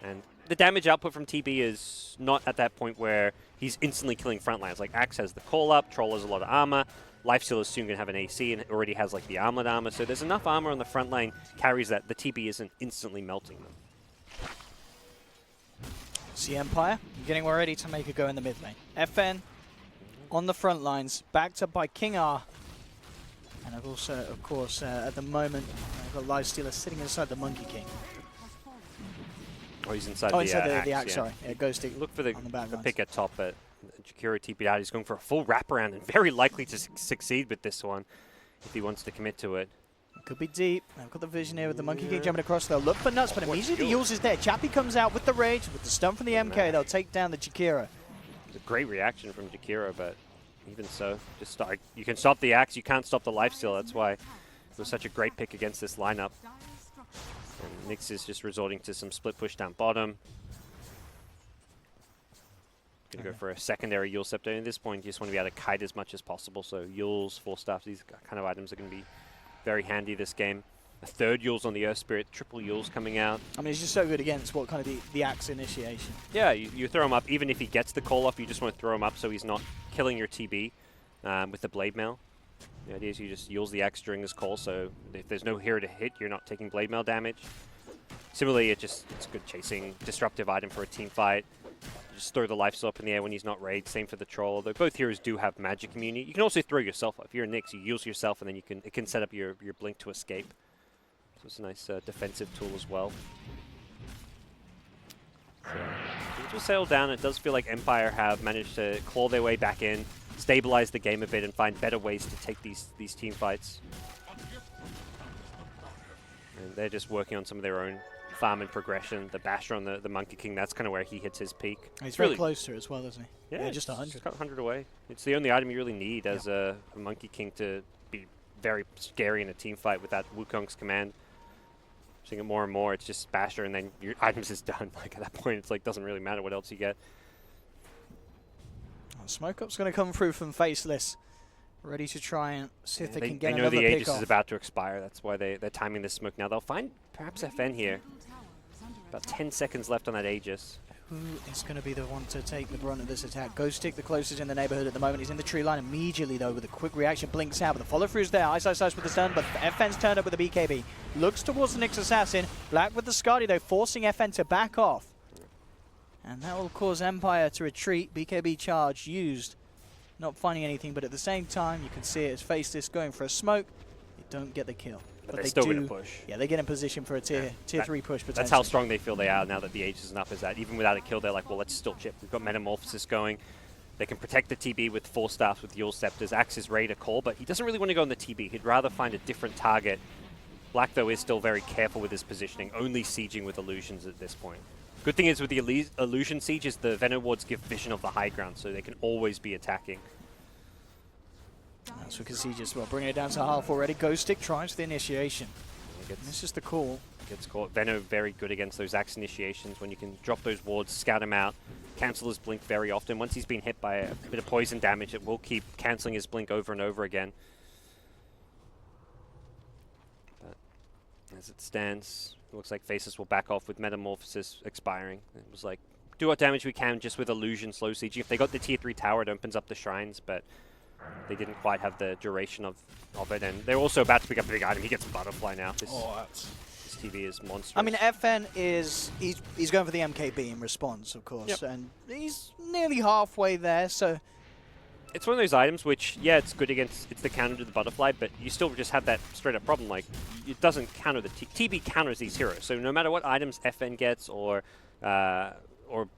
And the damage output from TB is not at that point where he's instantly killing front lines. Like Axe has the call up, Troll has a lot of armor, Lifesteal is soon going to have an AC and already has like the armored armor. So there's enough armor on the front line carries that the TB isn't instantly melting them. See Empire getting ready to make a go in the mid lane. FN on the front lines, backed up by King R. And I've also, of course, at the moment, I've got Lifestealer sitting inside the Monkey King. Oh, he's inside the Axe, Axe, sorry. Yeah, Ghost Look for the back pick at top, but Jakiro TP'd out. He's going for a full wraparound and very likely to succeed with this one if he wants to commit to it. Could be deep. I've got the vision here with the Monkey King jumping across. They'll look for nuts, but immediately the Yules is there. Chappie comes out with the Rage, with the stun from the MK. They'll take down the Jakiro. A great reaction from Jakiro, but even so, just start. You can stop the Axe, you can't stop the Lifesteal. That's why it was such a great pick against this lineup. And Nyx is just resorting to some split push down bottom. Gonna go for a secondary Yule Scepter. At this point, you just want to be able to kite as much as possible. So Yules, Force Staff, these kind of items are going to be very handy this game. A third Yules on the Earth Spirit, triple Yules coming out. I mean, he's just so good against what kind of the Axe initiation. Yeah, you throw him up. Even if he gets the call off, you just want to throw him up so he's not killing your TB with the Blade Mail. The idea is you just Yules the Axe during this call, so if there's no hero to hit, you're not taking Blade Mail damage. Similarly, it's good chasing, disruptive item for a team fight. Just throw the Lifesteal up in the air when he's not raid. Same for the Troll, although both heroes do have magic immunity. You can also throw yourself up. If you're a Nyx, you use yourself, and then it can set up your blink to escape. So it's a nice defensive tool as well. So things will settle down. It does feel like Empire have managed to claw their way back in, stabilize the game a bit, and find better ways to take these team fights. And they're just working on some of their own farm and progression. The Basher on the Monkey King, that's kind of where he hits his peak. He's very close to it as well, isn't he? Yeah, just 100. It's got 100 away. It's the only item you really need as a Monkey King to be very scary in a team fight without Wukong's command. Seeing it more and more, it's just Basher and then your items is done. Like at that point, it's like doesn't really matter what else you get. Smoke Up's going to come through from Faceless. Ready to try and see if they can get another pick off. They know the Aegis is about to expire. That's why they're timing this smoke now. They'll find perhaps FN here. About 10 seconds left on that Aegis. Who is going to be the one to take the brunt of this attack? Ghostic, the closest in the neighborhood at the moment. He's in the tree line immediately, though, with a quick reaction. Blinks out, but the follow-through is there. Ice with the stun, but FN's turned up with the BKB. Looks towards the Nyx Assassin. Black with the Skadi, though, forcing FN to back off. And that will cause Empire to retreat. BKB charge used. Not finding anything, but at the same time, you can see it as Faceless going for a smoke. They don't get the kill. But they're still going to push. Yeah, they get in position for a tier 3 push potentially. That's how strong they feel they are now that the Aegis is up, is that even without a kill, they're like, well, let's still chip. We've got Metamorphosis going. They can protect the TB with 4 staffs with Yule Scepters. Axe is ready to call, but he doesn't really want to go on the TB. He'd rather find a different target. Black, though, is still very careful with his positioning, only sieging with illusions at this point. Good thing is with the illusion siege is the Venom wards give vision of the high ground, so they can always be attacking. So we can see just bringing it down to half already. Ghostic tries the initiation. This is the call. Gets caught. Veno very good against those axe initiations when you can drop those wards, scout him out, cancel his blink very often. Once he's been hit by a bit of poison damage, it will keep cancelling his blink over and over again. But as it stands, it looks like Faceless will back off with Metamorphosis expiring. It was like, do what damage we can just with Illusion, slow sieging. If they got the tier 3 tower, it opens up the shrines, but they didn't quite have the duration of it. And they're also about to pick up a big item. He gets a butterfly now. This TV is monstrous. I mean, FN he's going for the MKB in response, of course, and he's nearly halfway there. So it's one of those items which, yeah, it's good against, it's the counter to the butterfly, but you still just have that straight up problem. Like, it doesn't counter the TB counters these heroes. So no matter what items FN gets or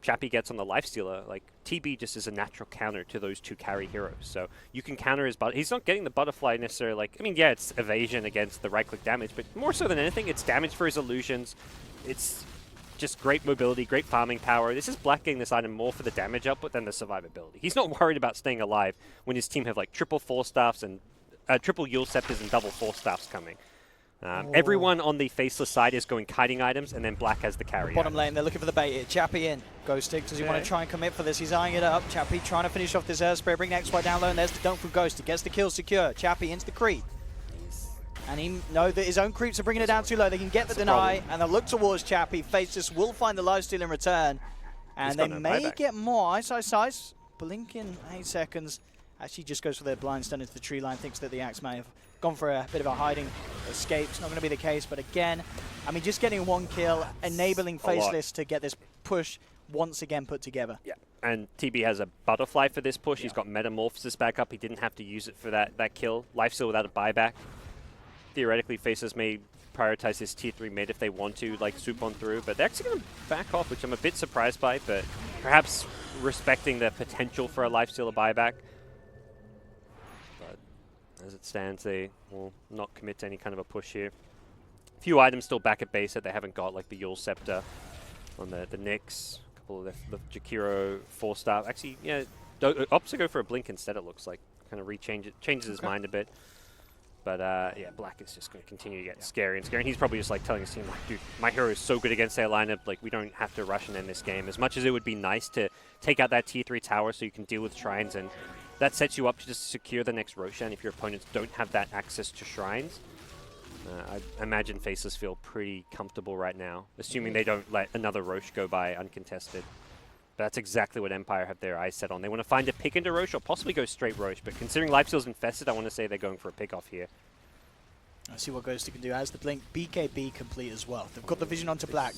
Chappie gets on the Lifestealer, like TB just is a natural counter to those two carry heroes. So you can counter his he's not getting the butterfly necessarily. Like, I mean, yeah, it's evasion against the right click damage, but more so than anything, it's damage for his illusions. It's just great mobility, great farming power. This is Black getting this item more for the damage output than the survivability. He's not worried about staying alive when his team have like triple 4-staffs and triple Yule Scepters and double 4-staffs coming. Everyone on the Faceless side is going kiting items, and then Black has the carry. Bottom lane, they're looking for the bait here. Chappie in. Ghost Stick, does he want to try and commit for this? He's eyeing it up. Chappie trying to finish off this air spray, bring XY down low, and there's the dunk from Ghost. He gets the kill secure. Chappie into the creep. And he knows that his own creeps are bringing it down too low. They can get the deny, and they'll look towards Chappie. Faceless will find the lifesteal in return. And they may get more. Ice. Blink in 8 seconds. Actually just goes for their blind stun into the tree line. Thinks that the axe may have gone for a bit of a hiding escape. It's not going to be the case, but again, I mean, just getting 1 kill, enabling Faceless to get this push once again put together. Yeah, and TB has a butterfly for this push. He's got Metamorphosis back up. He didn't have to use it for that kill. Lifesteal without a buyback. Theoretically, Faceless may prioritize this tier 3 mid if they want to, like, swoop on through, but they're actually going to back off, which I'm a bit surprised by, but perhaps respecting the potential for a Lifesteal buyback. As it stands, they will not commit to any kind of a push here. A few items still back at base that they haven't got, like the Yule Scepter on the Nyx, a couple of the Jakiro 4-star. Actually, yeah, opts to go for a blink instead, it looks like. Kind of changes his mind a bit. But yeah, Black is just going to continue to get scary and scary. And he's probably just like telling his team, like, dude, my hero is so good against their lineup, like, we don't have to rush and end this game. As much as it would be nice to take out that tier 3 tower so you can deal with shrines, and that sets you up to just secure the next Roshan if your opponents don't have that access to shrines. I imagine Faceless feel pretty comfortable right now, assuming they don't let another Rosh go by uncontested. But that's exactly what Empire have their eyes set on. They want to find a pick into Rosh or possibly go straight Rosh, but considering Lifesteal's infested, I want to say they're going for a pick off here. I see what Ghost can do. As the blink, BKB complete as well. They've got the vision onto Black.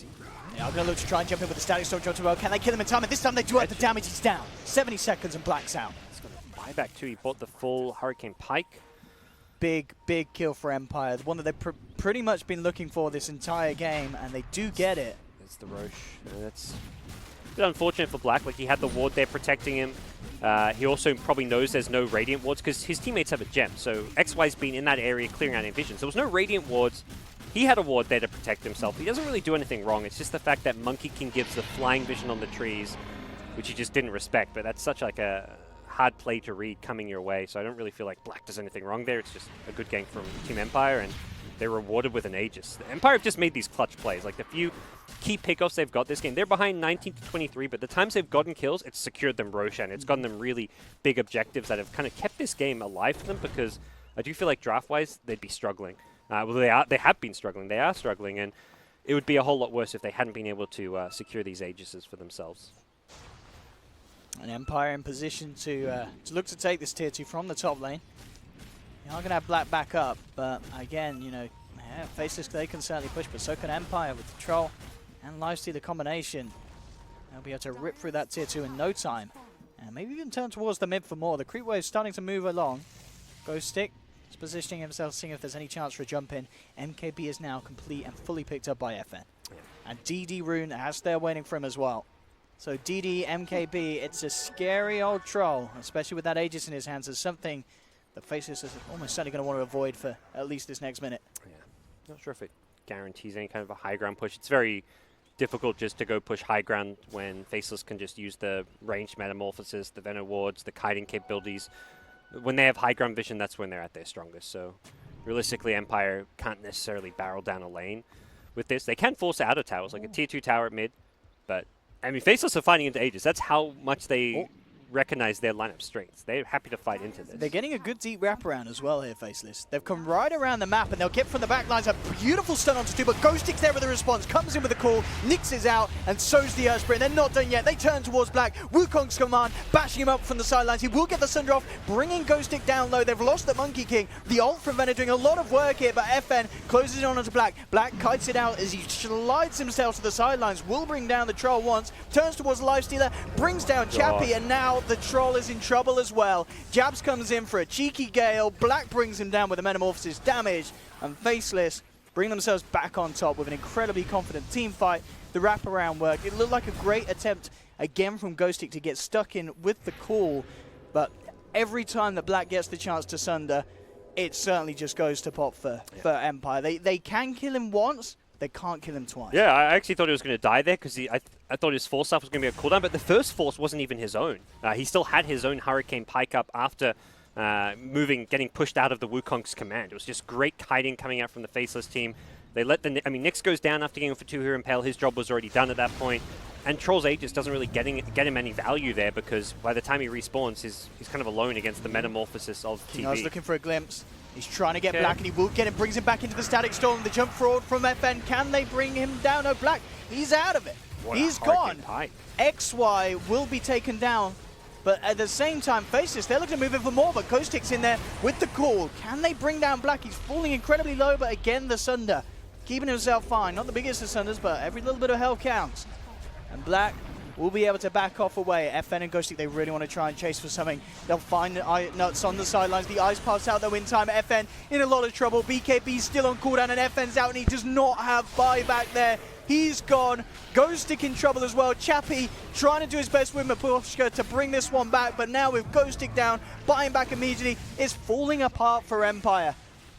They are going to look to try and jump in with the static storm onto well. Can they kill him in time? And this time they do have the damage. He's down. 70 seconds and Black's out. He's got a buyback too. He bought the full Hurricane Pike. Big kill for Empire. The one that they've pretty much been looking for this entire game, and they do get it. It's the Rosh. That's a bit unfortunate for Black. Like, he had the ward there protecting him. He also probably knows there's no Radiant wards because his teammates have a gem. So XY's been in that area clearing out visions. There was no Radiant wards. He had a ward there to protect himself. He doesn't really do anything wrong. It's just the fact that Monkey King gives the flying vision on the trees, which he just didn't respect. But that's such like a hard play to read coming your way. So I don't really feel like Black does anything wrong there. It's just a good game from Team Empire, and they're rewarded with an Aegis. The Empire have just made these clutch plays. Like, the few key pickoffs they've got this game, they're behind 19-23, but the times they've gotten kills, it's secured them Roshan. It's gotten them really big objectives that have kind of kept this game alive for them, because I do feel like draft-wise, they'd be struggling. Well, they have been struggling. They are struggling, and it would be a whole lot worse if they hadn't been able to secure these Aegises for themselves. An Empire in position to look to take this tier 2 from the top lane. They are going to have Black back up, but again, you know, Faceless, they can certainly push, but so can Empire with the Troll and Lifestealer combination. They'll be able to rip through that tier 2 in no time, and maybe even turn towards the mid for more. The creep wave is starting to move along. Ghost Stick is positioning himself, seeing if there's any chance for a jump in. MKB is now complete and fully picked up by FN. And DD Rune has there waiting for him as well. So DD, MKB, it's a scary old Troll, especially with that Aegis in his hands. It's something that Faceless is almost certainly going to want to avoid for at least this next minute. Yeah, not sure if it guarantees any kind of a high ground push. It's very difficult just to go push high ground when Faceless can just use the ranged Metamorphosis, the Venom wards, the kiting capabilities. When they have high ground vision, that's when they're at their strongest. So realistically, Empire can't necessarily barrel down a lane with this. They can force out of towers, like a tier 2 tower at mid, but I mean, Faceless are fighting into Aegis. That's how much they recognize their lineup strengths. They're happy to fight into this. They're getting a good deep wraparound as well here, Faceless. They've come right around the map, and they'll get from the back lines a beautiful stun onto two, but Ghostic's there with the response, comes in with a call, Nyx is out, and so's the Earth Spirit. They're not done yet. They turn towards Black. Wukong's command, bashing him up from the sidelines. He will get the Sunder off, bringing Ghostic down low. They've lost the Monkey King. The ult from Venom doing a lot of work here, but FN closes it on onto Black. Black kites it out as he slides himself to the sidelines, will bring down the Troll once, turns towards Lifestealer, brings down Chappie, and now the Troll is in trouble as well. Jabs comes in for a cheeky gale. Black brings him down with a Metamorphosis damage, and Faceless bring themselves back on top with an incredibly confident team fight. The wraparound work. It looked like a great attempt again from Ghostic to get stuck in with the call, but every time that Black gets the chance to Sunder, it certainly just goes to pot for Empire. They can kill him once, they can't kill him twice. Yeah, I actually thought he was going to die there because I thought his force stuff was going to be a cooldown, but the first force wasn't even his own. He still had his own Hurricane Pike up after getting pushed out of the Wukong's command. It was just great kiting coming out from the Faceless team. They let Nyx goes down after getting for 2 Hero Impale. His job was already done at that point. And Troll's Aegis doesn't really get him any value there because by the time he respawns, he's kind of alone against the Metamorphosis of TV. I was looking for a glimpse. He's trying to get Black, and he will get him, brings him back into the Static Storm. The jump forward from FN. Can they bring him down? No, Black, he's out of it. He's gone. XY will be taken down. But at the same time, Faceless, they're looking to move in for more, but Ghostic's in there with the call. Can they bring down Black? He's falling incredibly low, but again, the Sunder keeping himself fine. Not the biggest of Sunders, but every little bit of health counts. And Black will be able to back off away. FN and Ghostic, they really want to try and chase for something. They'll find Nuts on the sidelines. The Ice Pass out though in time. FN in a lot of trouble. BKB still on cooldown, and FN's out, and he does not have buyback there. He's gone. Ghostic in trouble as well. Chappie trying to do his best with Mapushka to bring this one back, but now with Ghostic down, buying back immediately, it's falling apart for Empire.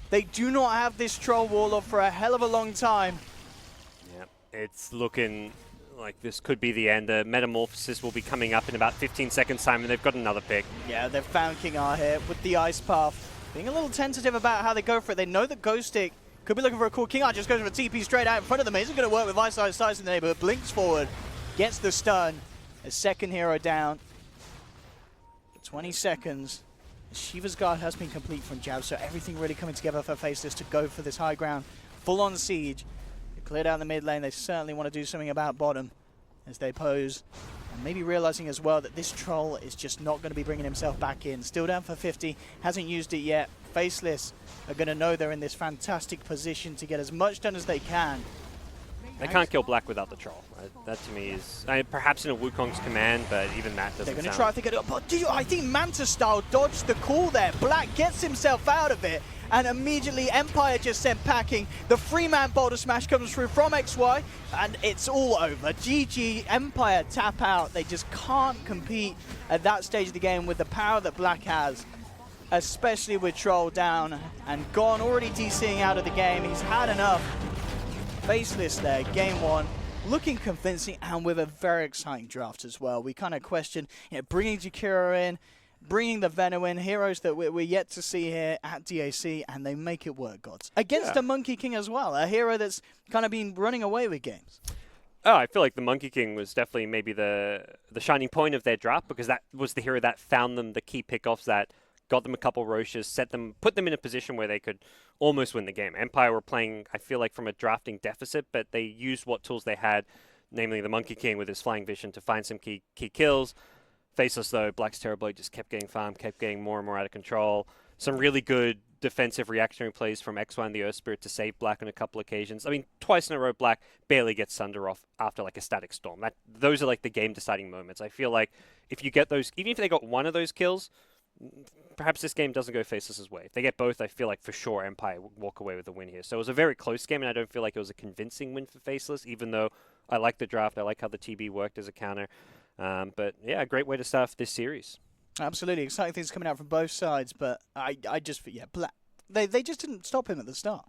They do not have this Troll Warlord for a hell of a long time. Yep, it's looking like this could be the end. The Metamorphosis will be coming up in about 15 seconds time, and they've got another pick. Yeah, they've found King R here with the Ice Path. Being a little tentative about how they go for it. They know that Ghostic could be looking for a call. King R just goes for a TP straight out in front of them. It isn't going to work with Ice Size in the neighborhood. Blinks forward, gets the stun. A second hero down. 20 seconds. Shiva's guard has been complete from Jab, so everything really coming together for Faceless to go for this high ground. Full on siege. They cleared out the mid lane. They certainly want to do something about bottom as they pose. And maybe realizing as well that this Troll is just not going to be bringing himself back in. Still down for 50. Hasn't used it yet. Faceless are going to know they're in this fantastic position to get as much done as they can. They can't kill Black without the Troll. That to me is perhaps in a Wukong's command, but even that doesn't. They're going to try to think it up, but I think Manta Style dodged the call there. Black gets himself out of it, and immediately Empire just sent packing. The 3-man boulder smash comes through from XY, and it's all over. GG, Empire tap out. They just can't compete at that stage of the game with the power that Black has, especially with Troll down and gone, already DCing out of the game. He's had enough. Faceless there, game one, looking convincing and with a very exciting draft as well. We kind of question, bringing Jakiro in, bringing the Venom in, heroes that we're yet to see here at DAC, and they make it work, gods. Against the Monkey King as well, a hero that's kind of been running away with games. Oh, I feel like the Monkey King was definitely maybe the shining point of their draft, because that was the hero that found them the key pickoffs that got them a couple Roches, put them in a position where they could almost win the game. Empire were playing, I feel like, from a drafting deficit, but they used what tools they had, namely the Monkey King with his flying vision to find some key kills. Faceless, though, Black's Terrorblade just kept getting farmed, kept getting more and more out of control. Some really good defensive reactionary plays from XY and the Earth Spirit to save Black on a couple occasions. I mean, twice in a row, Black barely gets Sunder off after like a Static Storm. Those are like the game-deciding moments. I feel like if you get those, even if they got one of those kills, perhaps this game doesn't go Faceless's way. If they get both, I feel like for sure Empire will walk away with the win here. So it was a very close game, and I don't feel like it was a convincing win for Faceless, even though I like the draft. I like how the TB worked as a counter. But yeah, a great way to start this series. Absolutely. Exciting things coming out from both sides, but I just, Black, they just didn't stop him at the start.